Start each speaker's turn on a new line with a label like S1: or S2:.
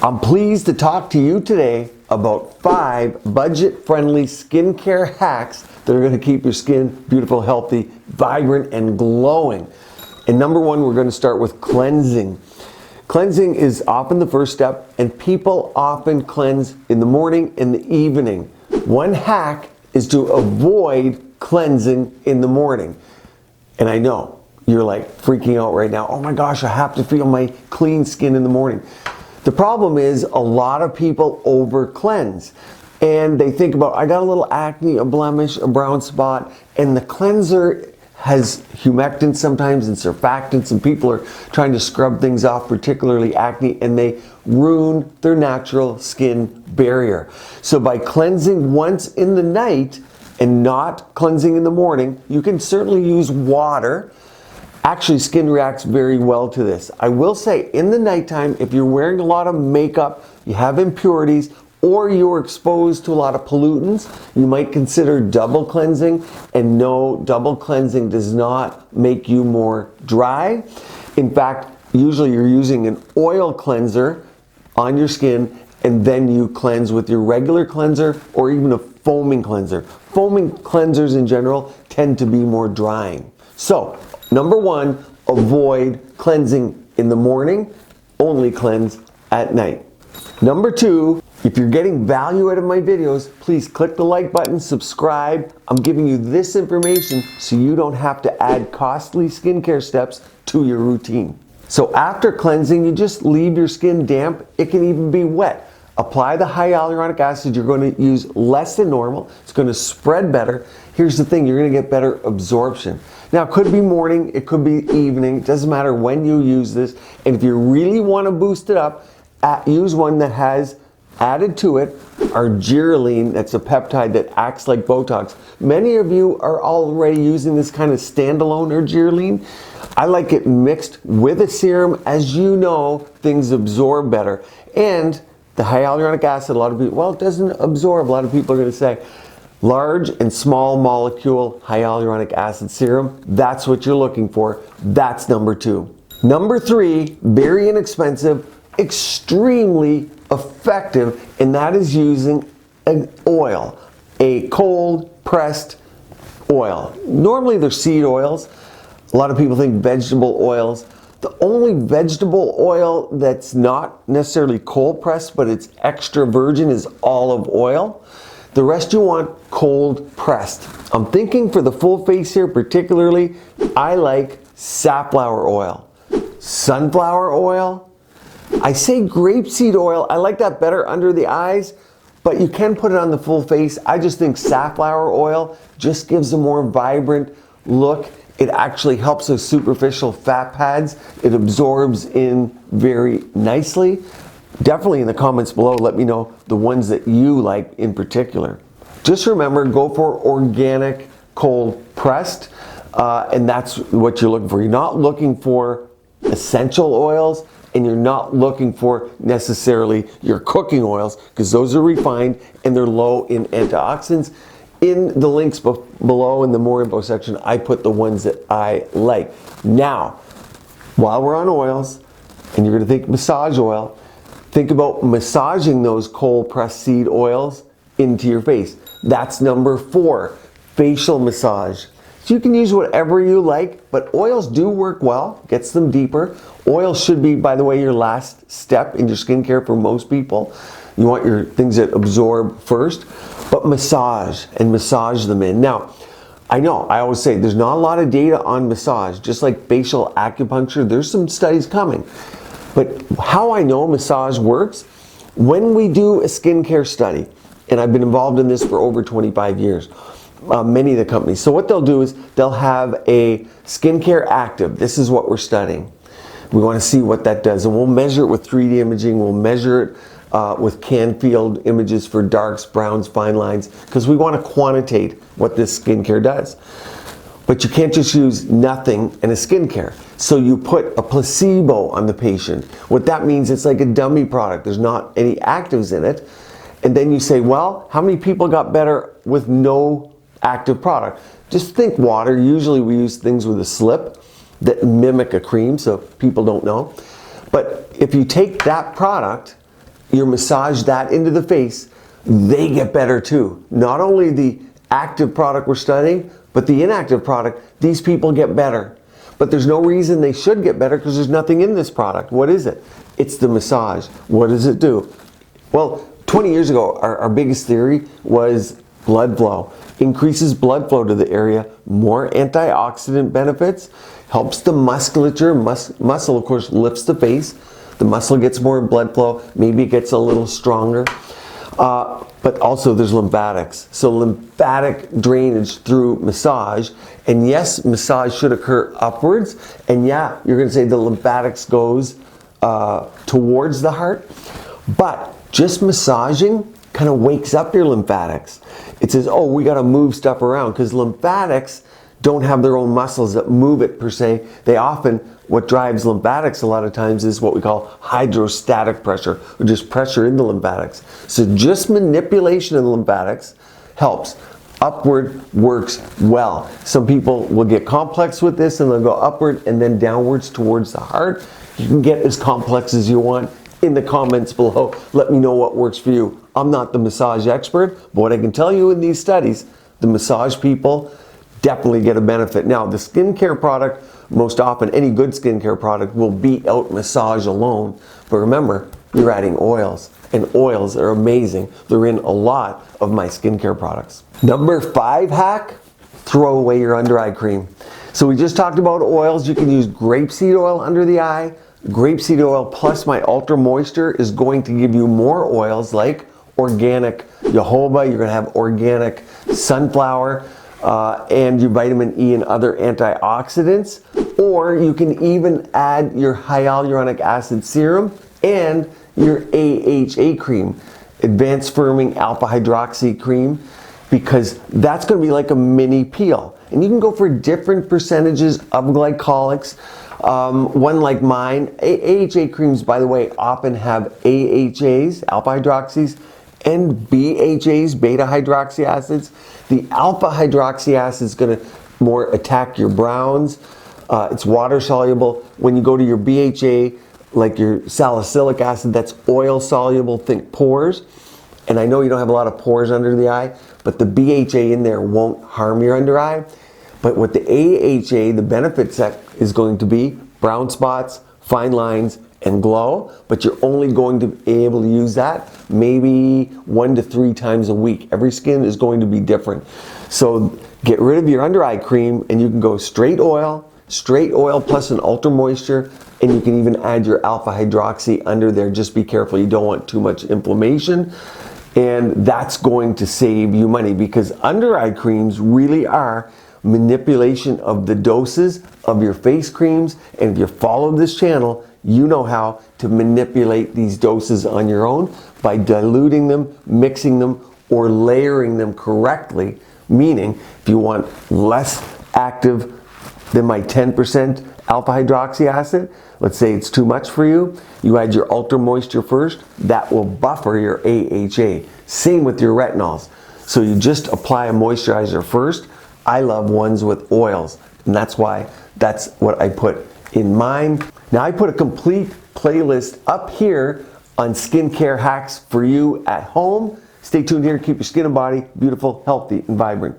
S1: I'm pleased to talk to you today about 5 budget-friendly skincare hacks that are going to keep your skin beautiful, healthy, vibrant, and glowing. And number 1, we're going to start with cleansing. Cleansing is often the first step, and people often cleanse in the morning and the evening. One hack is to avoid cleansing in the morning. And I know you're like freaking out right now. Oh my gosh, I have to feel my clean skin in the morning. The problem is a lot of people over cleanse and they think about, I got a little acne, a blemish, a brown spot, and the cleanser has humectants sometimes and surfactants, and people are trying to scrub things off, particularly acne, and they ruin their natural skin barrier. So by cleansing once in the night and not cleansing in the morning, you can certainly use water. Actually, skin reacts very well to this. I will say in the nighttime, if you're wearing a lot of makeup, you have impurities, or you're exposed to a lot of pollutants, you might consider double cleansing. And no, double cleansing does not make you more dry. In fact, usually you're using an oil cleanser on your skin, and then you cleanse with your regular cleanser or even a foaming cleanser. Foaming cleansers in general tend to be more drying. So, number 1, avoid cleansing in the morning, only cleanse at night. Number 2, if you're getting value out of my videos, please click the like button, subscribe. I'm giving you this information so you don't have to add costly skincare steps to your routine. So after cleansing, you just leave your skin damp. It can even be wet. Apply the hyaluronic acid. You're going to use less than normal. It's going to spread better. Here's the thing, you're going to get better absorption. Now, it could be morning, it could be evening. It doesn't matter when you use this. And if you really want to boost it up, use one that has added to it arginine. That's a peptide that acts like Botox. Many of you are already using this kind of standalone arginine. I like it mixed with a serum. As you know, things absorb better. And the hyaluronic acid, a lot of people, well, it doesn't absorb. A lot of people are going to say, large and small molecule hyaluronic acid serum, that's what you're looking for. That's number 2. Number 3, very inexpensive, extremely effective, and that is using an oil, a cold pressed oil. Normally they're seed oils. A lot of people think vegetable oils. The only vegetable oil that's not necessarily cold pressed, but it's extra virgin, is olive oil. The rest you want cold pressed. I'm thinking for the full face here particularly, I like safflower oil, sunflower oil. I say grape seed oil. I like that better under the eyes, but you can put it on the full face. I just think safflower oil just gives a more vibrant look. It actually helps those superficial fat pads. It absorbs in very nicely. Definitely in the comments below, let me know the ones that you like in particular. Just remember, go for organic, cold pressed, and that's what you're looking for. You're not looking for essential oils, and you're not looking for necessarily your cooking oils, because those are refined and they're low in antioxidants. In the links below in the more info section, I put the ones that I like. Now, while we're on oils, and you're going to think massage oil, think about massaging those cold pressed seed oils into your face. That's number 4, facial massage. So you can use whatever you like, but oils do work well, gets them deeper. Oil should be, by the way, your last step in your skincare for most people. You want your things that absorb first, but massage and massage them in. Now, I know, I always say there's not a lot of data on massage, just like facial acupuncture, there's some studies coming. But how I know massage works, when we do a skincare study, and I've been involved in this for over 25 years, many of the companies. So what they'll do is they'll have a skincare active. This is what we're studying. We want to see what that does, and we'll measure it with 3D imaging. We'll measure it with Canfield images for darks, browns, fine lines, because we want to quantitate what this skincare does. But you can't just use nothing in a skincare. So you put a placebo on the patient. What that means, it's like a dummy product. There's not any actives in it. And then you say, well, how many people got better with no active product? Just think water. Usually we use things with a slip that mimic a cream, so people don't know. But if you take that product you massage that into the face, they get better too. Not only the active product we're studying, but the inactive product, these people get better. But there's no reason they should get better because there's nothing in this product. What is it? It's the massage. What does it do? Well, 20 years ago, our biggest theory was blood flow. Increases blood flow to the area, more antioxidant benefits, helps the musculature. Muscle, of course, lifts the face. The muscle gets more blood flow. Maybe it gets a little stronger. But also there's lymphatics. So lymphatic drainage through massage. And yes, massage should occur upwards. And yeah, you're going to say the lymphatics goes towards the heart. But just massaging kind of wakes up your lymphatics. It says, oh, we got to move stuff around, because lymphatics don't have their own muscles that move it per se. They often, what drives lymphatics a lot of times is what we call hydrostatic pressure, or just pressure in the lymphatics. So just manipulation of the lymphatics helps. Upward works well. Some people will get complex with this and they'll go upward and then downwards towards the heart. You can get as complex as you want. In the comments below, let me know what works for you. I'm not the massage expert, but what I can tell you in these studies, the massage people definitely get a benefit. Now, the skincare product, most often any good skincare product will beat out massage alone. But remember, you're adding oils, and oils are amazing. They're in a lot of my skincare products. Number 5 hack, throw away your under eye cream. So we just talked about oils. You can use grape seed oil under the eye. Grape seed oil plus my Ultra Moisture is going to give you more oils like organic jojoba. You're going to have organic sunflower and your vitamin E and other antioxidants. Or you can even add your hyaluronic acid serum and your AHA cream, advanced firming alpha hydroxy cream, because that's going to be like a mini peel. And you can go for different percentages of glycolics. One like mine, AHA creams, by the way, often have AHAs, alpha hydroxys, and BHAs, beta hydroxy acids. The alpha hydroxy acid is going to more attack your browns. It's water soluble. When you go to your BHA, like your salicylic acid, that's oil soluble, think pores. And I know you don't have a lot of pores under the eye, but the BHA in there won't harm your under eye. But with the AHA, the benefit set is going to be brown spots, fine lines, and glow. But you're only going to be able to use that maybe 1 to 3 times a week. Every skin is going to be different. So get rid of your under eye cream and you can go straight oil plus an Ultra Moisture, and you can even add your alpha hydroxy under there. Just be careful, you don't want too much inflammation. And that's going to save you money, because under eye creams really are manipulation of the doses of your face creams. And if you follow this channel, you know how to manipulate these doses on your own by diluting them, mixing them, or layering them correctly. Meaning, if you want less active than my 10% alpha hydroxy acid, let's say it's too much for you, you add your Ultra Moisture first. That will buffer your AHA. Same with your retinols. So you just apply a moisturizer first. I love ones with oils, and that's why that's what I put in mine. Now I put a complete playlist up here on skincare hacks for you at home. Stay tuned here, keep your skin and body beautiful, healthy, and vibrant.